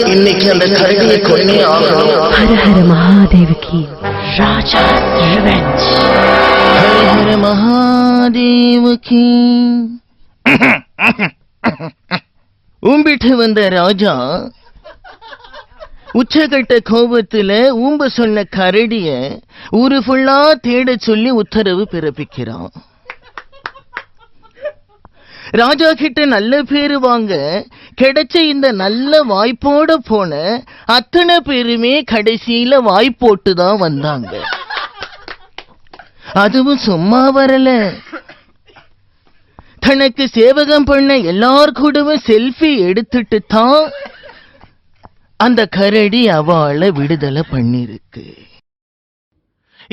இன்னைக்கு அந்த கரடியை கொன்னே ஆகணும். ஹர ஹர மகாதேவ் கி ராஜா ரிவெஞ்ச். ஹர ஹர மகாதேவ் கி. ஊம்பிட்டு வந்த ராஜா உச்சகட்ட கோபத்துல ஊம்ப சொன்ன கரடிய ஊரு ஃபுல்லா தேட சொல்லி உத்தரவு பிறப்பிக்கிறான். ராஜா கிட்ட நல்ல பேரு வாங்க கிடைச்ச இந்த நல்ல வாய்ப்போட போன அத்தனை பேருமே கடைசியில வாய்ப்போட்டு தான் வந்தாங்க. அதுவும் சும்மா வரல, தனக்கு சேவகம் பண்ண எல்லார் கூடவும் செல்ஃபி எடுத்துட்டு தான் அந்த கரடி அவளை விடுதலை பண்ணிருக்கு.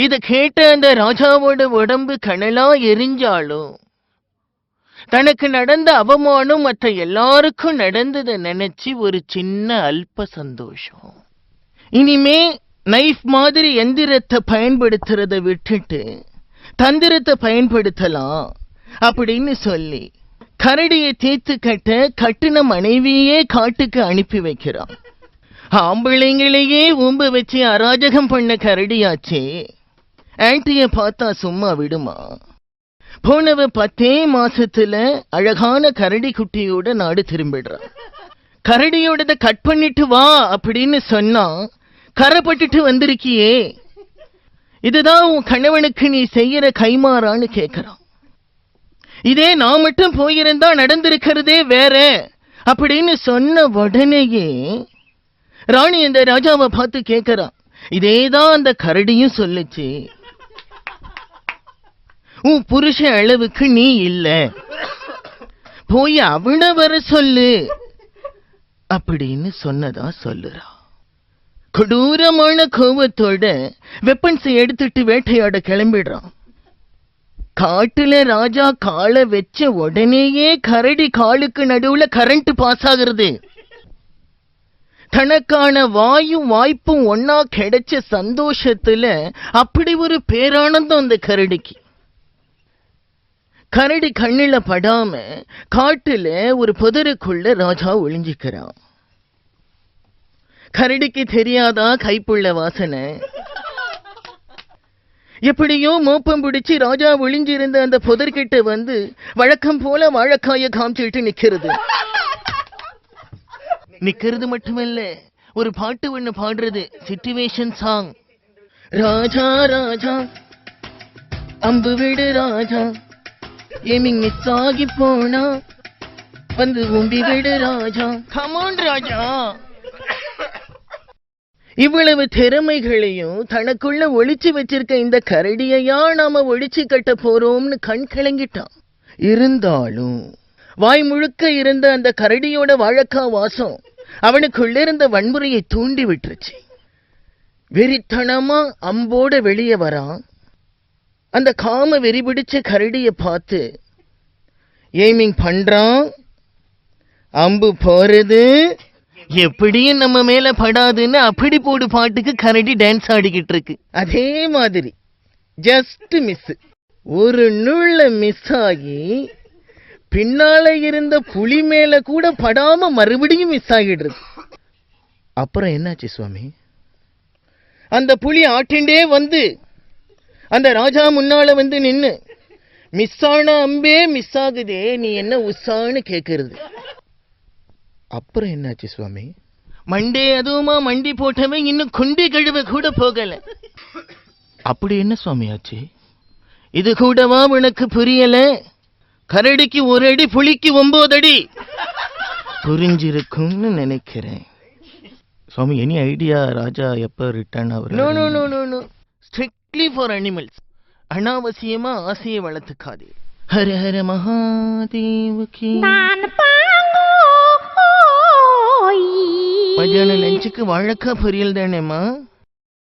இத கேட்ட அந்த ராஜாவோட உடம்பு கனலா எரிஞ்சாலும் தனக்கு நடந்த அவமானம் மற்ற எல்லாருக்கும் நடந்ததை நினைச்சு ஒரு சின்ன அல்ப சந்தோஷம். இனிமே நைஃப் மாதிரி எந்திரத்தை பயன்படுத்துறத விட்டுட்டு தந்திரத்தை பயன்படுத்தலாம் அப்படின்னு சொல்லி கரடியை தீர்த்து கட்ட கட்டின மனைவியே காட்டுக்கு அனுப்பி வைக்கிறான். ஆம்பிள்ளைங்களையே ஊம்ப வச்சு அராஜகம் பண்ண கரடியாச்சே, ஆன்டிய பார்த்தா சும்மா விடுமா? போனவ 10 மாசத்துல அழகான கரடி குட்டியோட நாடு திரும்பிடுறான். கரடியோட கட் பண்ணிட்டு வா அப்படின்னு சொன்னா கரைப்பட்டுட்டு வந்திருக்கியே, இதுதான் உன் கணவனுக்கு நீ செய்யற கைமாறான்னு கேட்கிறான். இதே நான் மட்டும் போயிருந்தா நடந்திருக்கிறதே வேற அப்படின்னு சொன்ன உடனேயே ராணி அந்த ராஜாவை பார்த்து கேட்கிறான். இதேதான் அந்த கரடியும் சொல்லுச்சு, உன் புருஷ அளவுக்கு நீ இல்ல, போய் அவனை வர சொல்லு அப்படின்னு சொன்னதா சொல்லுறா. கொடூரமான கோபத்தோட வெப்பன்ஸை எடுத்துட்டு வேட்டையாட கிளம்பிடுறான். காட்டுல ராஜா காலை வச்ச உடனேயே கரடி காலுக்கு நடுவுல கரண்ட் பாஸ் ஆகுறது. தனக்கான வாய்ப்பும் ஒன்னா கிடைச்ச சந்தோஷத்துல அப்படி ஒரு பேரானந்தம் அந்த கரடிக்கு. கரடி கண்ணில படாம காட்டுல ஒரு புதருக்குள்ள ராஜா ஒளிஞ்சிக்கிறான். கரடிக்கு தெரியாதா கைப்புள்ள வாசனை? எப்படியோ மோப்பம் பிடிச்சு ராஜா ஒளிஞ்சிருந்த அந்த புதர்கிட்ட வந்து வழக்கம் போல வாழைக்காய காமிச்சிட்டு நிக்கிறது மட்டுமல்ல, ஒரு பாட்டு ஒண்ணு பாடுறது, சிச்சுவேஷன் சாங். ராஜா ராஜா அம்பு விடு ராஜா, ஏமிங் மிஸ் ஆகி போனா வந்து உம்பி விடு ராஜா, கமான் ராஜா. இவ்வளவு திறமைகளையும் தனக்குள்ள ஒளிச்சு வச்சிருக்க இந்த கரடியையா நாம ஒளிச்சு கட்ட போறோம்னு கண் கலங்கிட்டான். இருந்தாலும் வாய் முழுக்க இருந்த அந்த கரடியோட வாழைக்கா வாசம் அவனுக்குள்ள இருந்த வன்முறையை தூண்டி விட்டுருச்சு. வெறித்தனமா அம்போட வெளியே வரான். அந்த காம வெறி பிடிச்ச கரடியை பார்த்து எய்மிங் பண்றான். அம்பு போறது எப்படியும் நம்ம மேல படாதுன்னு அப்படி போடு பாட்டுக்கு கரடி டான்ஸ் ஆடிக்கிட்டு இருக்கு. அதே மாதிரி ஜஸ்ட் மிஸ், ஒரு நூல்ல மிஸ் ஆகி பின்னால இருந்த புலி மேல கூட படாம மறுபடியும் மிஸ் ஆகிடுறது. அப்புறம் என்னாச்சு சுவாமி? அந்த புலி ஆட்டிண்டே வந்து அந்த ராஜா முன்னால வந்து நின்னு, மிஸ் ஆன அம்பே மிஸ் ஆகுதே, நீ என்ன உஷான்னு கேக்குறது. அப்புறம் என்னாச்சு சுவாமி? மண்டே அதுவுமா மண்டி போட்டவன் இன்னும் குண்டி கழுவ கூட போகல. அப்படி என்ன சுவாமி ஆச்சு? இது கூடவா உனக்கு புரியல? கரடிக்கு 1 அடி, புலிக்கு 9 அடி. புரிஞ்சிருக்கும்னு நினைக்கிறேன் சுவாமி. எனி ஐடியா ராஜா எப்ப ரிட்டர்ன் ஆகுற? No no no no no, strictly for animals. அனாவசியமா ஆசையை வளர்த்துக்காதே. ஹர ஹர மகாதேவ் கி. மத்தியான லஞ்சுக்கு வாழைக்காய் பொரியல் தானேம்மா?